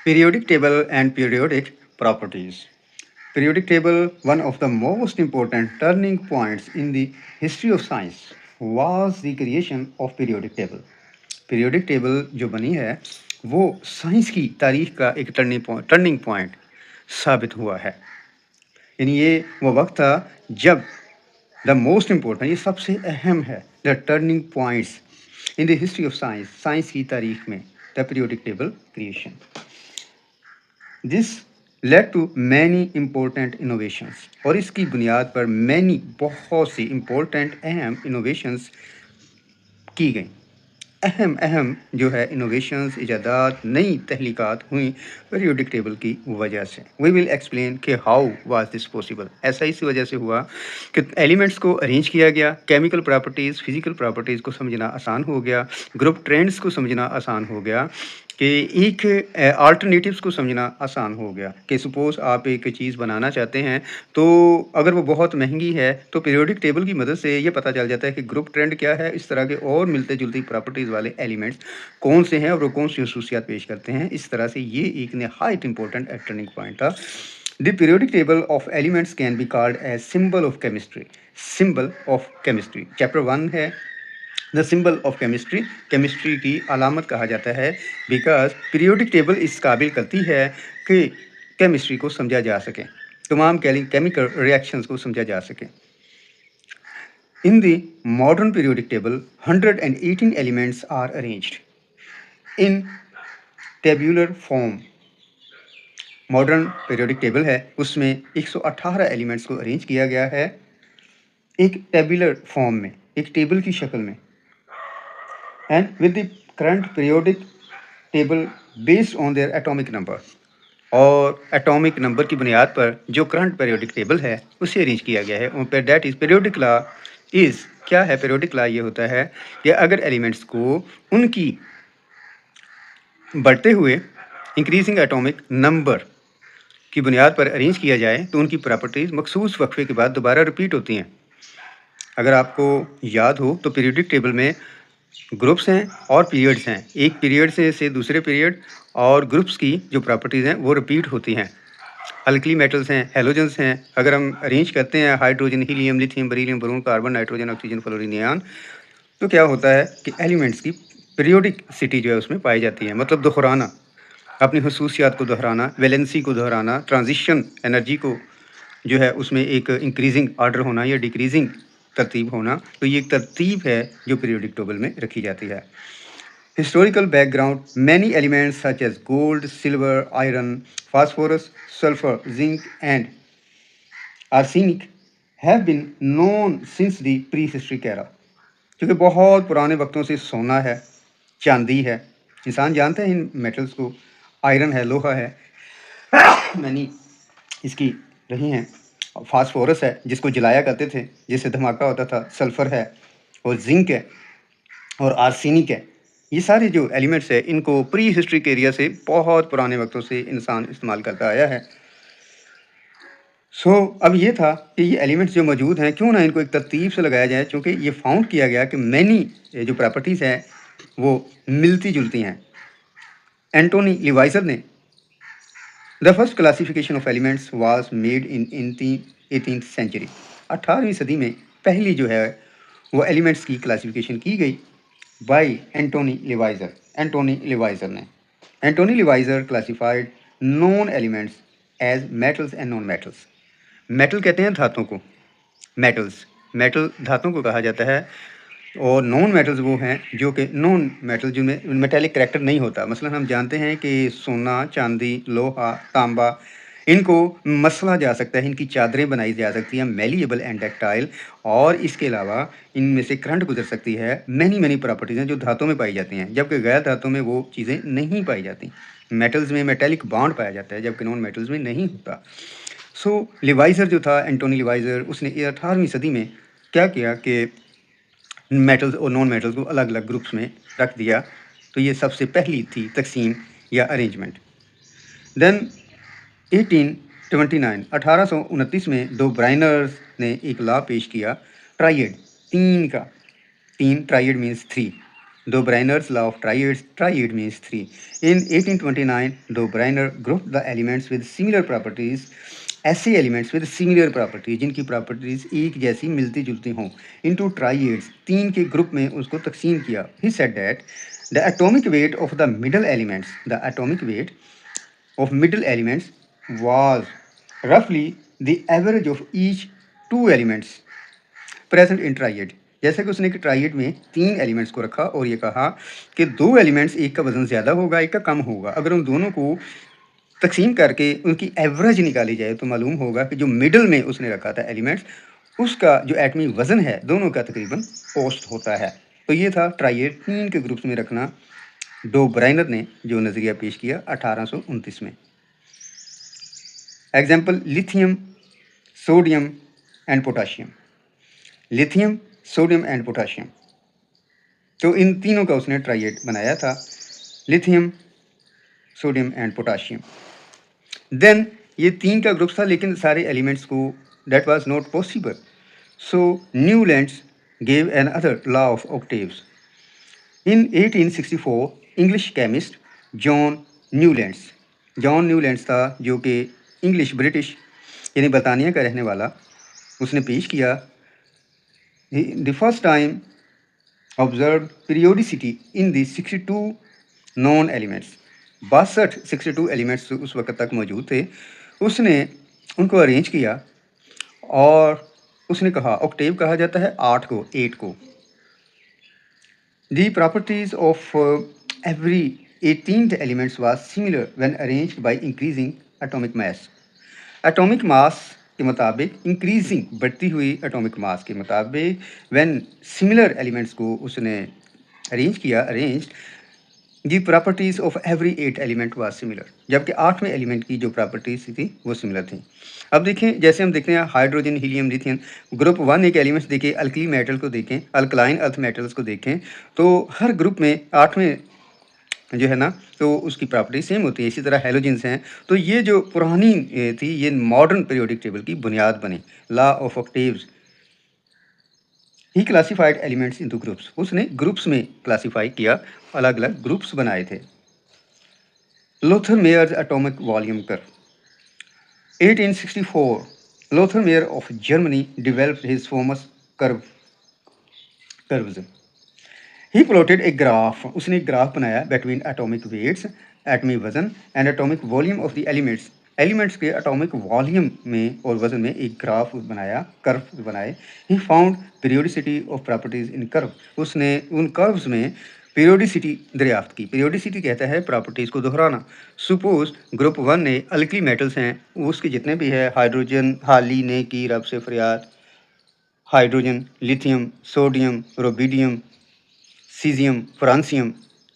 Periodic table and periodic properties. Periodic table, one of the most important turning points in the history of science, was the creation of periodic table. Periodic table जो बनी है वो science की तारीख का एक turning point साबित हुआ है। यानी ये वो वक्त था जब द मोस्ट इम्पोर्टेंट, ये सबसे अहम है, the turning points in the history of science, science की तारीख में, the periodic table creation. This led to many important innovations, और इसकी बुनियाद पर मैनी, बहुत सी इम्पोर्टेंट अहम इनोवेशंस की गई। अहम अहम जो है इनोवेशंस, इजादात, नई तहलीकात हुई पीरियोडिक टेबल की वजह से। वी विल एक्सप्लेन कि हाउ वाज दिस पॉसिबल। ऐसा इसी वजह से हुआ कि एलिमेंट्स को अरेंज किया गया, केमिकल प्रॉपर्टीज़, फिजिकल प्रॉपर्टीज़ को समझना आसान हो गया, ग्रुप ट्रेंड्स को समझना आसान हो गया, कि एक अल्टरनेटिव्स को समझना आसान हो गया। कि सपोज़ आप एक चीज़ बनाना चाहते हैं, तो अगर वो बहुत महंगी है तो पीरियोडिक टेबल की मदद से ये पता चल जाता है कि ग्रुप ट्रेंड क्या है, इस तरह के और मिलते-जुलती प्रॉपर्टीज़ वाले एलिमेंट्स कौन से हैं और वो कौन सी खसूसियात पेश करते हैं। इस तरह से ये एक नहायत इम्पोर्टेंट टर्निंग पॉइंट था। The periodic table of elements can be called as symbol of chemistry. Symbol of chemistry chapter 1 है, the symbol of chemistry, chemistry की अलामत कहा जाता है, बिकॉज पीरियोडिक टेबल इस काबिल करती है कि केमिस्ट्री को समझा जा सके, तमाम केमिकल रिएक्शंस को समझा जा सके। In the modern periodic table 118 elements are arranged in tabular form. Modern periodic table है, उसमें 118 एलिमेंट्स को अरेंज किया गया है एक टेबुलर फॉर्म में, एक टेबल की शक्ल में, and with the current periodic table based on their atomic number, और एटॉमिक नंबर की बुनियाद पर जो करंट पीरियोडिक टेबल है उसे अरेंज किया गया है। उन पर that is periodic law is, क्या है पीरियोडिक लॉ? ये होता है कि अगर एलिमेंट्स को उनकी बढ़ते हुए इंक्रीजिंग एटॉमिक नंबर की बुनियाद पर अरेंज किया जाए तो उनकी प्रॉपर्टीज़ मखसूस वक्फे के बाद दोबारा रिपीट होती हैं। अगर आपको याद हो तो पीरियोडिक टेबल में ग्रुप्स हैं और पीरियड्स हैं, एक पीरियड से दूसरे पीरियड, और ग्रुप्स की जो प्रॉपर्टीज़ हैं वो रिपीट होती हैं। अल्कली मेटल्स हैं, हेलोजेंस हैं, अगर हम अरेंज करते हैं hydrogen, helium, lithium, beryllium, boron, carbon, nitrogen, oxygen, fluorine, neon, तो क्या होता है कि एलिमेंट्स की पीरियोडिक सिटी जो है उसमें पाई जाती है, मतलब दोहराना, अपनी खसूसियात को दोहराना, वैलेंसी को दोहराना, ट्रांजिशन एनर्जी को जो है उसमें एक इंक्रीजिंग आर्डर होना या डिक्रीजिंग तरतीब होना। तो ये एक तरतीब है जो पीरियोडिक टेबल में रखी जाती है। Historical background, many elements such as gold, silver, iron, phosphorus, sulphur, zinc and arsenic have been known since the prehistoric era. क्योंकि बहुत पुराने वक्तों से सोना है, चांदी है, इंसान जानते हैं इन मेटल्स को, आयरन है, लोहा है, मैनी इसकी रही हैं, फास्फोरस है जिसको जलाया करते थे जिससे धमाका होता था, सल्फर है, और जिंक है, और आर्सेनिक है। ये सारे जो एलिमेंट्स है इनको प्री हिस्ट्रिक एरिया से, बहुत पुराने वक्तों से इंसान इस्तेमाल करता आया है। अब ये था कि ये एलिमेंट्स जो मौजूद हैं क्यों ना इनको एक तरतीब से लगाया जाए, क्योंकि ये फाउंड किया गया कि मैनी जो प्रॉपर्टीज़ हैं वो मिलती जुलती हैं। एंटोनी लिवाइजर ने the first classification of elements was made in 18th century. 18वीं सदी में पहली जो है वो एलिमेंट्स की क्लासिफिकेशन की गई by Antoine Lavoisier. Antoine Lavoisier classified non elements as metals and non metals. Metal कहते हैं धातुओं को, मेटल धातुओं को कहा जाता है, और नॉन मेटल्स वो हैं जो कि नॉन मेटल जिनमें मेटेलिक करैक्टर नहीं होता। मसलन हम जानते हैं कि सोना, चांदी, लोहा, तांबा, इनको मसला जा सकता है, इनकी चादरें बनाई जा सकती हैं, मेलिएबल एंड डक्टाइल, और इसके अलावा इनमें से करंट गुजर सकती है। मैनी प्रॉपर्टीज़ हैं जो धातुओं में पाई जाती हैं, जबकि गैर धातुओं में वो चीज़ें नहीं पाई जाती। मेटल्स में मेटेलिक बॉन्ड पाया जाता है जबकि नॉन मेटल्स में नहीं होता। लिवाइजर जो था, एंटोनी लिवाइजर, उसने 18वीं सदी में क्या किया कि मेटल्स और नॉन मेटल्स को अलग अलग ग्रुप्स में रख दिया। तो ये सबसे पहली थी तकसीम या अरेंजमेंट। देन 1829 में दो ब्राइनर्स ने एक लॉ पेश किया, ट्राइड, तीन का, तीन, tried means three, Dobryner's law of triads, triad means three. In 1829, Dobryner grouped the elements with similar properties, ऐसे एलिमेंट्स विद सिमिलर प्रॉपर्टीज जिनकी प्रॉपर्टीज एक जैसी मिलती जुलती हों, इनटू ट्राइड्स, तीन के ग्रुप में उसको तकसीम किया. He said that the atomic weight of the middle elements, the atomic weight of middle elements was roughly the average of each two elements present in tried. जैसे कि उसने एक ट्राइड में तीन एलिमेंट्स को रखा और ये कहा कि दो एलिमेंट्स, एक का वजन ज़्यादा होगा एक का कम होगा. अगर उन दोनों को तकसीम करके उनकी एवरेज निकाली जाए तो मालूम होगा कि जो मिडल में उसने रखा था एलिमेंट्स, उसका जो एटमी वजन है दोनों का तकरीबन औसत होता है. तो ये था ट्राइड तीन के ग्रुप्स में रखना. डोब्राइनर ने जो नज़रिया पेश किया 1829 में. Example lithium, sodium and potassium. Lithium, sodium and potassium, तो इन तीनों का उसने ट्राइड बनाया था, lithium, sodium and potassium. Then ये तीन का ग्रुप था, लेकिन सारे एलिमेंट्स को that was not possible. So Newlands gave another law of octaves. In 1864 English chemist John Newlands था, जो कि इंग्लिश ब्रिटिश यानी बरतानिया का रहने वाला, उसने पेश किया the first time observe periodicity in the 62 non elements. 62 elements उस वक्त तक मौजूद थे. उसने उनको अरेंज किया और उसने कहा, ऑक्टेव कहा जाता है 8 को, 8 को. The properties of every 18th elements was similar when arranged by increasing atomic mass. Atomic mass के मुताबिक, इंक्रीजिंग बढ़ती हुई एटॉमिक मास के मुताबिक, व्हेन सिमिलर एलिमेंट्स को उसने अरेंज किया, the properties of every 8 element was similar. जबकि 8वें एलिमेंट की जो प्रॉपर्टीज थी वो सिमिलर थी. अब देखें, जैसे हम देखते हैं हाइड्रोजन, हीलियम, लिथियम, ग्रुप 1 एक एलिमेंट्स देखें, अल्कली मेटल को देखें, अल्कलाइन अर्थ मेटल्स को देखें, तो हर ग्रुप में 8वें जो है ना, तो उसकी प्रॉपर्टी सेम होती है. इसी तरह हेलोजेंस हैं. तो ये जो पुरानी थी, ये मॉडर्न पीरियोडिक टेबल की बुनियाद बनी. Law of octaves. He classified elements into groups. उसने ग्रुप्स में क्लासिफाई किया, अलग अलग ग्रुप्स बनाए थे. Lothar Meyer's atomic volume curve. 1864 Lothar Meyer of Germany developed his famous curves. He plotted a graph. उसने एक ग्राफ बनाया बिटवीन एटॉमिक वेट्स, एटमी वजन, and atomic volume of the elements. Elements के एटॉमिक वॉल्यूम में और वजन में एक ग्राफ बनाया, कर्व बनाए. He found periodicity of properties in curve. उसने उन कर्व्स में पीरियोडिसिटी दरियाफ्त की. पीरियोडिसिटी कहता है प्रॉपर्टीज़ को दोहराना. सपोज ग्रुप 1 ने अल्कली मेटल्स हैं, उसके जितने भी है, हाइड्रोजन, हाली ने की रब से फरियाद, hydrogen, lithium, sodium, rubidium, caesium, francium,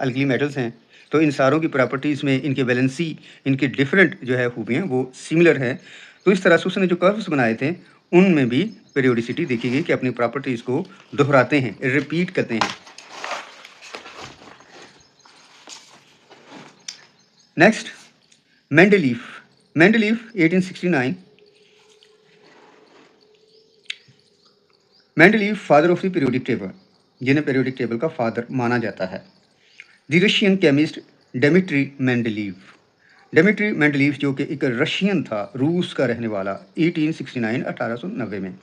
alkali metals हैं. तो इन सारों की प्रॉपर्टीज़ में इनके वैलेंसी, इनके डिफरेंट जो है खूबियाँ वो सिमिलर हैं. तो इस तरह से उसने जो कर्व्स बनाए थे उनमें भी पीरियोडिसिटी देखी गई कि अपनी प्रॉपर्टीज़ को दोहराते हैं, रिपीट करते हैं. Next, Mendeleev. 1869. Mendeleev father of the periodic table, जिन्हें पीरियोडिक टेबल का फादर माना जाता है. The Russian chemist Dmitri Mendeleev. Dmitri Mendeleev जो कि एक रशियन था, रूस का रहने वाला, 1890 में.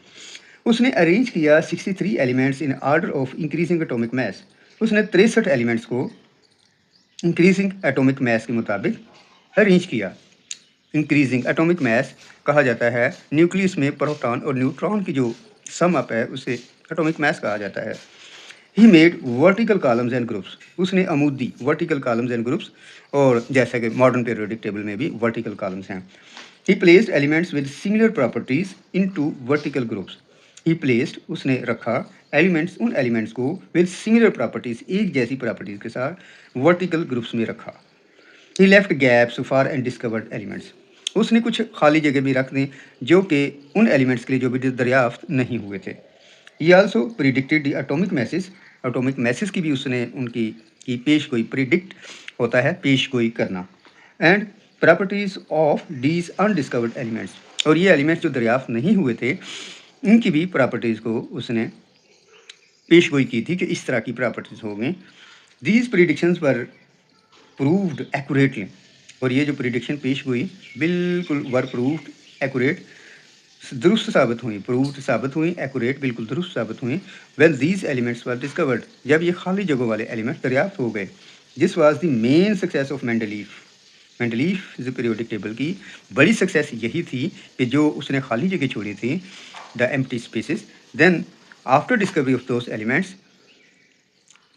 उसने अरेंज किया 63 elements in order of increasing atomic mass. उसने 63 एलिमेंट्स को इंक्रीजिंग एटॉमिक मैस के मुताबिक अरेंज किया. इंक्रीजिंग एटॉमिक मैस कहा जाता है न्यूक्लियस में प्रोटॉन और न्यूट्रॉन की जो सम अप है उसे एटॉमिक मैस कहा जाता है. He made vertical columns and groups. उसने अमूदी वर्टिकल कॉलम्स एंड ग्रुप्स, और जैसा कि मॉडर्न पीरियोडिक टेबल में भी वर्टिकल कॉलम्स हैं. ही placed elements with similar properties into vertical groups. He placed, उसने रखा एलिमेंट्स, उन एलिमेंट्स को विद सिमिलर प्रॉपर्टीज, एक जैसी प्रॉपर्टीज के साथ वर्टिकल ग्रुप्स में रखा. He left gaps for undiscovered elements. उसने कुछ खाली जगह भी रख दी जो कि उन एलिमेंट्स के लिए जो भी दरियाफ्त नहीं हुए थे. ही also predicted the atomic message. Atomic message की भी उसने उनकी की पेश गोई, प्रिडिक्ट होता है पेश गोई करना. And properties of these undiscovered elements. और ये एलिमेंट्स जो दरियाफ्त नहीं हुए थे, इनकी भी प्रॉपर्टीज़ को उसने पेशगोई की थी कि इस तरह की प्रॉपर्टीज होंगी। These predictions were proved accurately, और ये जो प्रिडिक्शन पेश हुई बिल्कुल वर प्रूव्ड एक्यूरेट, दुरुस्त साबित हुई, प्रूव्ड साबित हुई, एक्यूरेट बिल्कुल दुरुस्त साबित हुई। When these elements were discovered, जब ये खाली जगहों वाले एलिमेंट्स दरियाफ्त हो गए। This was the main success of Mendeleev. Mendeleev is periodic table की बड़ी सक्सेस यही थी कि जो उसने खाली जगह छोड़ी थी, the empty spaces, then after discovery of those elements,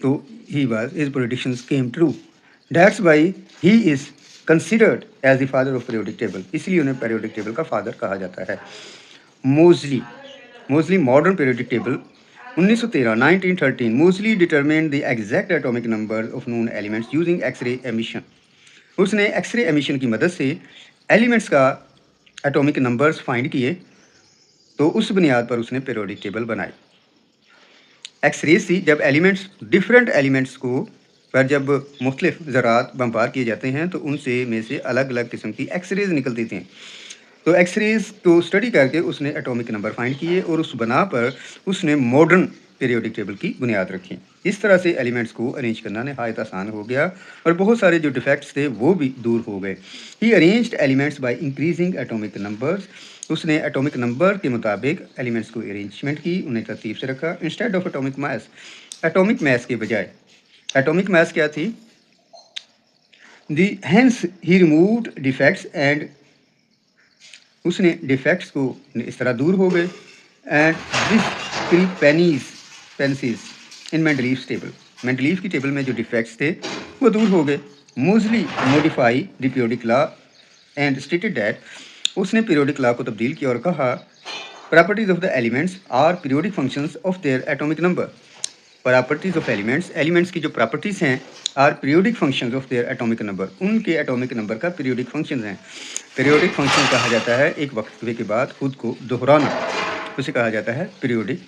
तो his predictions came true. That's why he is considered as the father of periodic table. इसलिए उन्हें periodic table का father कहा जाता है। Moseley modern periodic table 1913 Moseley determined the exact atomic number of known elements using X-ray emission. उसने x ray emission की मदद से एलिमेंट्स का एटॉमिक नंबर्स फाइंड किए, तो उस बुनियाद पर उसने पीरियोडिक टेबल बनाई। एक्सरेज थी, जब एलिमेंट्स डिफरेंट एलिमेंट्स को पर जब मुख्तलिफ ज़रात बम्बार किए जाते हैं तो उनसे में से अलग अलग किस्म की एक्सरेज निकलती थी। तो एक्सरेज को स्टडी करके उसने एटॉमिक नंबर फाइंड किए और उस बना पर उसने मॉडर्न पीरियोडिक टेबल की बुनियाद रखी। इस तरह से एलिमेंट्स को अरेंज करना नहायत आसान हो गया और बहुत सारे जो डिफेक्ट्स थे वो भी दूर हो गए। He arranged elements by increasing atomic numbers, उसने एटॉमिक नंबर के मुताबिक एलिमेंट्स को अरेंजमेंट की, उन्हें तरतीब से रखा। Instead of atomic mass, atomic mass के बजाय, एटॉमिक मास क्या थी, the hence he removed defects and, उसने डिफेक्ट्स को इस तरह दूर हो गए। And discrepancies in Mendeleev table, Mendeleev की टेबल में जो डिफेक्ट्स थे वो दूर हो गए। Mostly modify the periodic law and stated that, उसने पीरियोडिक लॉ को तब्दील किया और कहा properties of the elements are periodic functions of their atomic number. Properties of elements, elements की जो प्रॉपर्टीज़ हैं, are periodic functions of their atomic number, उनके एटॉमिक नंबर का पीरियोडिक फंक्शंस हैं। पीरियोडिक फंक्शन कहा जाता है एक वक्त के बाद खुद को दोहराना, उसे कहा जाता है पीरियोडिक